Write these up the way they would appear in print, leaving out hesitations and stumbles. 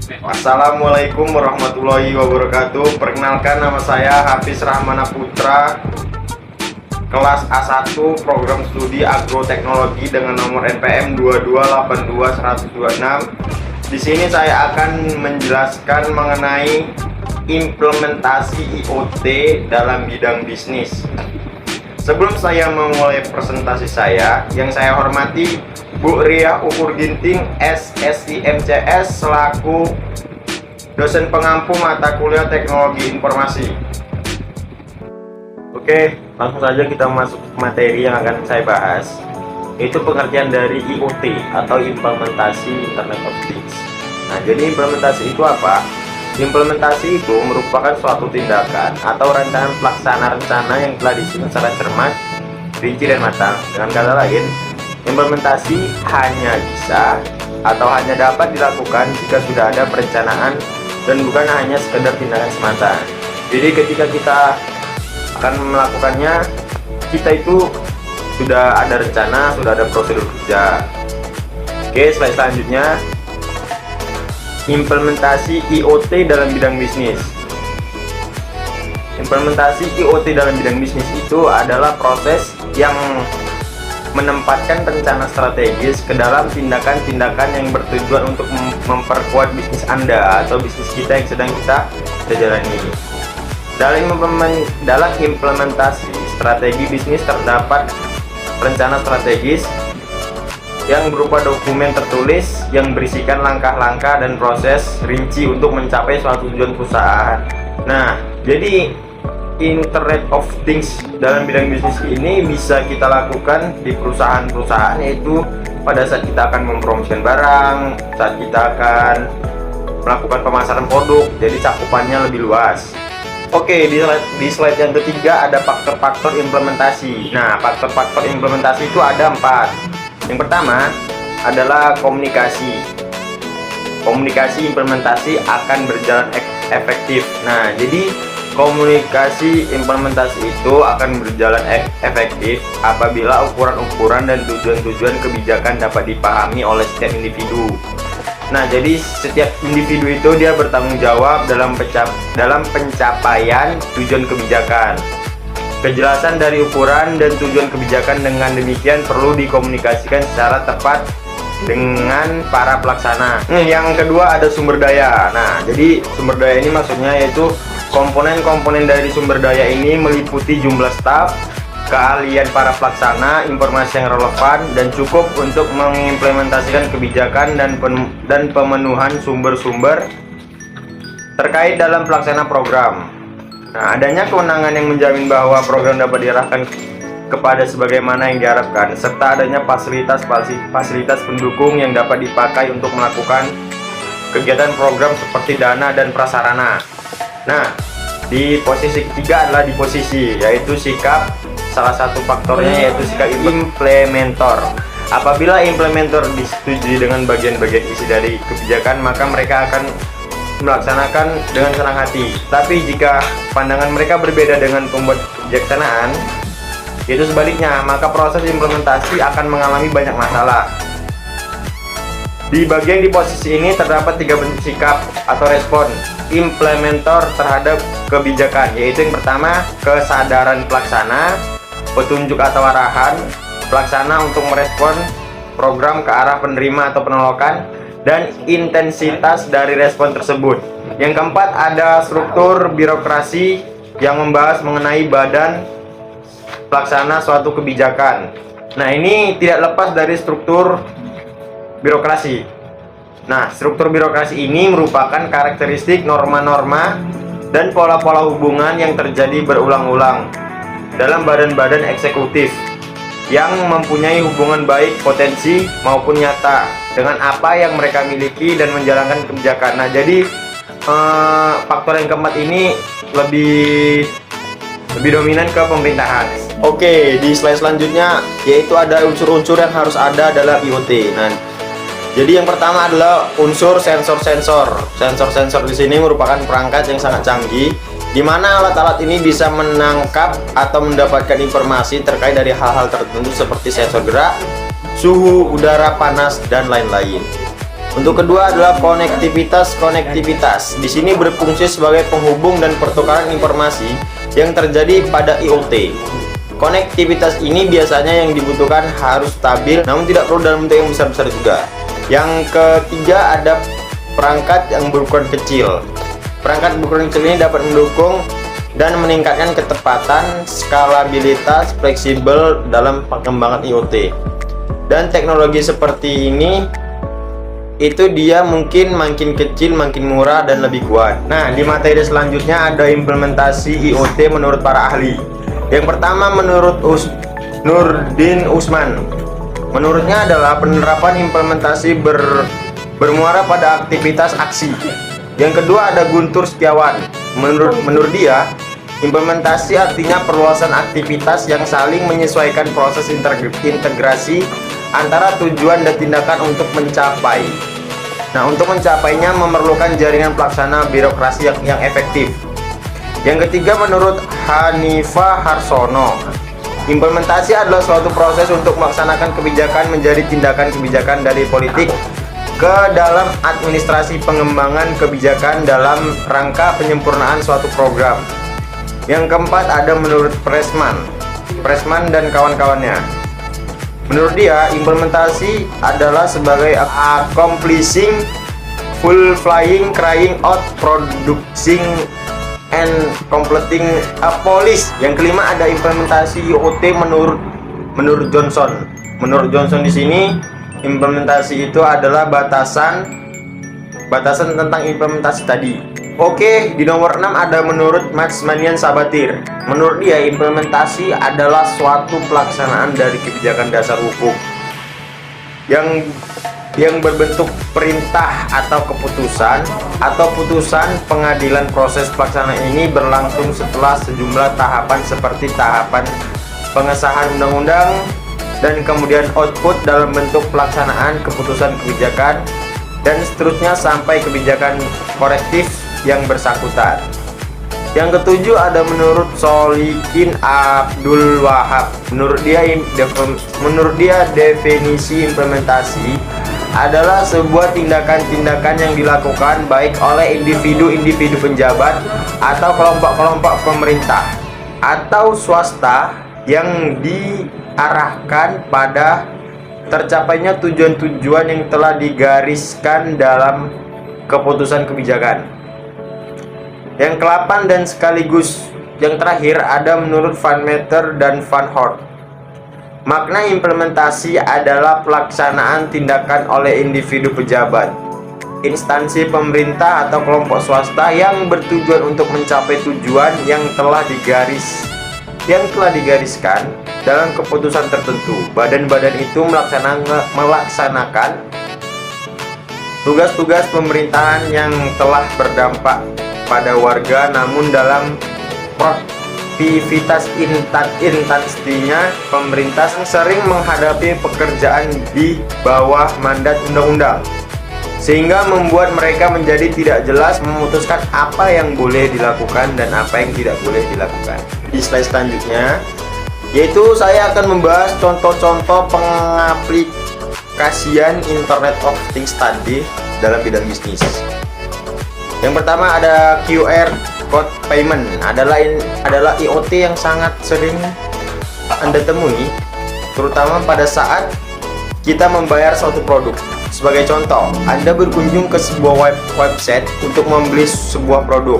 Assalamualaikum warahmatullahi wabarakatuh. Perkenalkan, nama saya Hafiz Rahmana Putra, kelas A1 program studi agroteknologi dengan nomor NPM 2282126. Di sini saya akan menjelaskan mengenai implementasi IoT dalam bidang bisnis. Sebelum saya memulai presentasi saya, yang saya hormati Bu Ria Ukur Ginting, SSI MCS, selaku dosen pengampu mata kuliah Teknologi Informasi. Oke, langsung saja kita masuk ke materi yang akan saya bahas, yaitu pengertian dari IoT atau implementasi Internet of Things. Nah, jadi implementasi itu apa? Implementasi itu merupakan suatu tindakan atau rancangan pelaksana rencana yang telah disusun secara cermat, rinci, dan matang. Dengan kata lain, implementasi hanya bisa atau hanya dapat dilakukan jika sudah ada perencanaan dan bukan hanya sekedar tindakan semata. Jadi ketika kita akan melakukannya, kita itu sudah ada rencana, sudah ada prosedur kerja. Oke, slide selanjutnya, implementasi IoT dalam bidang bisnis. Implementasi IoT dalam bidang bisnis itu adalah proses yang menempatkan rencana strategis ke dalam tindakan-tindakan yang bertujuan untuk memperkuat bisnis Anda atau bisnis kita yang sedang kita jalani. Dalam implementasi strategi bisnis terdapat rencana strategis yang berupa dokumen tertulis yang berisikan langkah-langkah dan proses rinci untuk mencapai suatu tujuan perusahaan. Nah, jadi Internet of Things dalam bidang bisnis ini bisa kita lakukan di perusahaan-perusahaan, yaitu pada saat kita akan mempromosikan barang, saat kita akan melakukan pemasaran produk, jadi cakupannya lebih luas. Oke, di slide yang ketiga ada faktor-faktor implementasi. Nah, faktor-faktor implementasi itu ada 4. Yang pertama adalah komunikasi. Komunikasi implementasi akan berjalan efektif. Nah, jadi komunikasi implementasi itu akan berjalan efektif apabila ukuran-ukuran dan tujuan-tujuan kebijakan dapat dipahami oleh setiap individu. Nah, jadi setiap individu itu dia bertanggung jawab dalam pencapaian tujuan kebijakan. Kejelasan dari ukuran dan tujuan kebijakan dengan demikian perlu dikomunikasikan secara tepat dengan para pelaksana. Yang kedua ada sumber daya. Nah, jadi sumber daya ini maksudnya yaitu komponen-komponen dari sumber daya ini meliputi jumlah staf, keahlian para pelaksana, informasi yang relevan dan cukup untuk mengimplementasikan kebijakan dan pemenuhan sumber-sumber terkait dalam pelaksana program. Nah, adanya kewenangan yang menjamin bahwa program dapat diarahkan kepada sebagaimana yang diharapkan, serta adanya fasilitas pendukung yang dapat dipakai untuk melakukan kegiatan program seperti dana dan prasarana. Nah, di posisi ketiga adalah di posisi, yaitu sikap. Salah satu faktornya yaitu sikap implementer. Apabila implementer disetujui dengan bagian-bagian isi dari kebijakan, maka mereka akan melaksanakan dengan senang hati. Tapi jika pandangan mereka berbeda dengan pembuat kebijaksanaan, yaitu sebaliknya, maka proses implementasi akan mengalami banyak masalah. Di bagian di posisi ini terdapat 3 bentuk sikap atau respon implementer terhadap kebijakan, yaitu yang pertama, kesadaran pelaksana, petunjuk atau arahan pelaksana untuk merespon program ke arah penerima atau penolakan, dan intensitas dari respon tersebut. Yang keempat ada struktur birokrasi yang membahas mengenai badan pelaksana suatu kebijakan. Nah, ini tidak lepas dari struktur birokrasi. Nah, struktur birokrasi ini merupakan karakteristik norma-norma dan pola-pola hubungan yang terjadi berulang-ulang dalam badan-badan eksekutif yang mempunyai hubungan baik potensi maupun nyata dengan apa yang mereka miliki dan menjalankan kebijakan. Nah, jadi faktor yang keempat ini lebih dominan ke pemerintahan. Oke, di slide selanjutnya yaitu ada unsur-unsur yang harus ada dalam IoT. Nah, jadi yang pertama adalah unsur sensor-sensor. Sensor-sensor di sini merupakan perangkat yang sangat canggih, di mana alat-alat ini bisa menangkap atau mendapatkan informasi terkait dari hal-hal tertentu seperti sensor gerak, suhu, udara, panas, dan lain-lain. Untuk kedua adalah konektivitas. Di sini berfungsi sebagai penghubung dan pertukaran informasi yang terjadi pada IoT. Konektivitas ini biasanya yang dibutuhkan harus stabil, namun tidak perlu dalam bentuk yang besar-besar juga. Yang ketiga ada perangkat yang berukuran kecil. Perangkat berukuran kecil ini dapat mendukung dan meningkatkan ketepatan, skalabilitas, fleksibel dalam pengembangan IoT. Dan teknologi seperti ini itu dia mungkin makin kecil, makin murah, dan lebih kuat. Nah, di materi selanjutnya ada implementasi IoT menurut para ahli. Yang pertama menurut Nurdin Usman. Menurutnya adalah penerapan implementasi bermuara pada aktivitas aksi. Yang kedua ada Guntur Setiawan. Menurut dia, implementasi artinya perluasan aktivitas yang saling menyesuaikan proses integrasi antara tujuan dan tindakan untuk mencapai. Nah, untuk mencapainya memerlukan jaringan pelaksana birokrasi yang efektif. Yang ketiga menurut Hanifah Harsono, implementasi adalah suatu proses untuk melaksanakan kebijakan menjadi tindakan kebijakan dari politik ke dalam administrasi pengembangan kebijakan dalam rangka penyempurnaan suatu program. Yang keempat ada menurut Pressman dan kawan-kawannya. Menurut dia, implementasi adalah sebagai accomplishing, fulfilling, carrying out, producing, and completing a policy. Yang kelima ada implementasi IoT menurut Johnson. Menurut Johnson di sini, implementasi itu adalah batasan tentang implementasi tadi. Oke, di nomor 6 ada menurut Matsmanian Sabatir. Menurut dia, implementasi adalah suatu pelaksanaan dari kebijakan dasar hukum yang berbentuk perintah atau keputusan atau putusan pengadilan. Proses pelaksanaan ini berlangsung setelah sejumlah tahapan seperti tahapan pengesahan undang-undang dan kemudian output dalam bentuk pelaksanaan keputusan kebijakan dan seterusnya sampai kebijakan korektif yang bersangkutan. Yang ketujuh ada menurut Solikin Abdul Wahab. Menurut dia definisi implementasi adalah sebuah tindakan-tindakan yang dilakukan baik oleh individu-individu penjabat atau kelompok-kelompok pemerintah atau swasta yang diarahkan pada tercapainya tujuan-tujuan yang telah digariskan dalam keputusan kebijakan. Yang ke-8 dan sekaligus yang terakhir ada menurut Van Meter dan Van Hort. Makna implementasi adalah pelaksanaan tindakan oleh individu pejabat, instansi pemerintah atau kelompok swasta yang bertujuan untuk mencapai tujuan yang telah digariskan dalam keputusan tertentu. Badan-badan itu melaksanakan tugas-tugas pemerintahan yang telah berdampak pada warga, namun dalam produktivitas instansinya pemerintah sering menghadapi pekerjaan di bawah mandat undang-undang, sehingga membuat mereka menjadi tidak jelas memutuskan apa yang boleh dilakukan dan apa yang tidak boleh dilakukan. Di slide selanjutnya yaitu saya akan membahas contoh-contoh pengaplikasian Internet of Things tadi dalam bidang bisnis. Yang pertama ada QR code payment, adalah IoT yang sangat sering Anda temui, terutama pada saat kita membayar suatu produk. Sebagai contoh, Anda berkunjung ke sebuah website untuk membeli sebuah produk.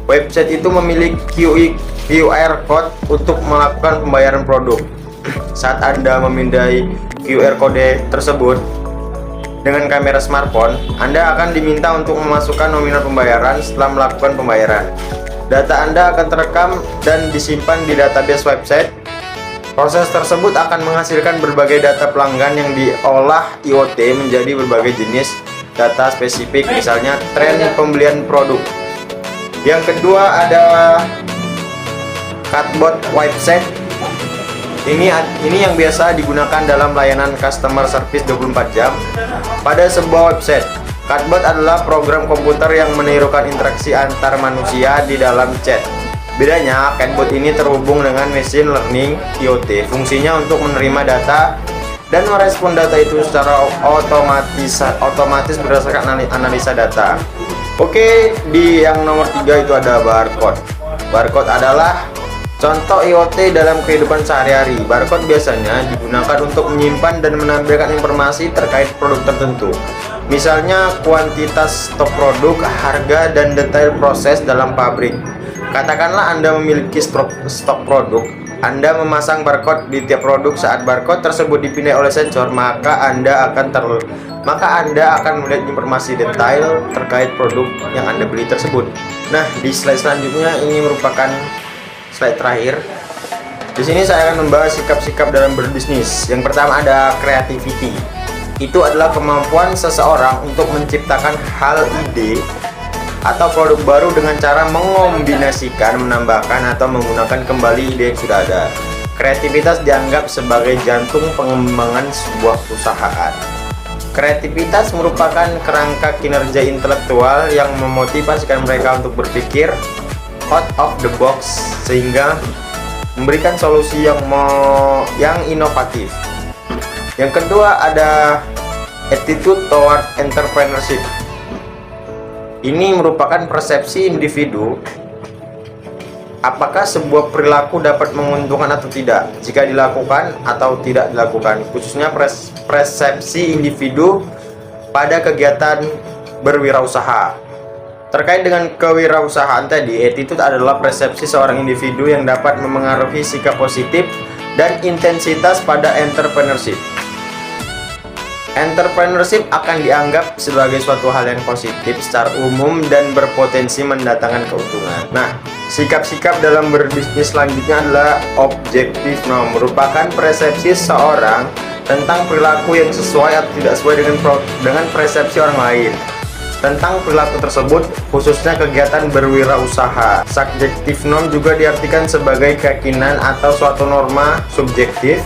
Website itu memiliki QR code untuk melakukan pembayaran produk. Saat Anda memindai QR code tersebut dengan kamera smartphone, Anda akan diminta untuk memasukkan nominal pembayaran. Setelah melakukan pembayaran, data Anda akan terekam dan disimpan di database website. Proses tersebut akan menghasilkan berbagai data pelanggan yang diolah IoT menjadi berbagai jenis data spesifik, misalnya tren pembelian produk. Yang kedua ada chatbot website. Ini yang biasa digunakan dalam layanan customer service 24 jam pada sebuah website. Chatbot adalah program komputer yang menirukan interaksi antar manusia di dalam chat. Bedanya, chatbot ini terhubung dengan machine learning IoT. Fungsinya untuk menerima data dan merespon data itu secara otomatis berdasarkan analisa data. Oke, di yang nomor 3 itu ada barcode. Barcode adalah contoh IoT dalam kehidupan sehari-hari. Barcode biasanya digunakan untuk menyimpan dan menampilkan informasi terkait produk tertentu. Misalnya kuantitas stok produk, harga, dan detail proses dalam pabrik. Katakanlah Anda memiliki stok produk. Anda memasang barcode di tiap produk. Saat barcode tersebut dipindai oleh sensor, maka Anda akan melihat informasi detail terkait produk yang Anda beli tersebut. Nah, di slide selanjutnya ini merupakan slide terakhir. Di sini saya akan membahas sikap-sikap dalam berbisnis. Yang pertama ada creativity. Itu adalah kemampuan seseorang untuk menciptakan ide atau produk baru dengan cara mengombinasikan, menambahkan, atau menggunakan kembali ide yang sudah ada. Kreativitas dianggap sebagai jantung pengembangan sebuah perusahaan. Kreativitas merupakan kerangka kinerja intelektual yang memotivasikan mereka untuk berpikir out of the box sehingga memberikan solusi yang inovatif. Yang kedua ada attitude toward entrepreneurship. Ini merupakan persepsi individu apakah sebuah perilaku dapat menguntungkan atau tidak jika dilakukan atau tidak dilakukan, khususnya persepsi individu pada kegiatan berwirausaha. Terkait dengan kewirausahaan tadi, attitude adalah persepsi seorang individu yang dapat memengaruhi sikap positif dan intensitas pada entrepreneurship. Entrepreneurship akan dianggap sebagai suatu hal yang positif secara umum dan berpotensi mendatangkan keuntungan. Nah, sikap-sikap dalam berbisnis selanjutnya adalah objective norm, merupakan persepsi seorang tentang perilaku yang sesuai atau tidak sesuai dengan persepsi orang lain tentang perilaku tersebut, khususnya kegiatan berwirausaha. Subjective norm juga diartikan sebagai keyakinan atau suatu norma subjektif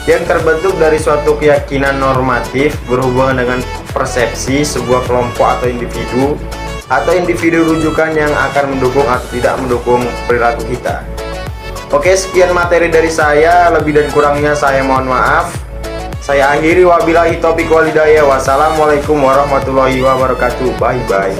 yang terbentuk dari suatu keyakinan normatif berhubungan dengan persepsi sebuah kelompok atau individu rujukan yang akan mendukung atau tidak mendukung perilaku kita. Oke, sekian materi dari saya, lebih dan kurangnya saya mohon maaf. Saya akhiri, wabillahi taufiq wal hidayah. Wassalamualaikum warahmatullahi wabarakatuh. Bye bye.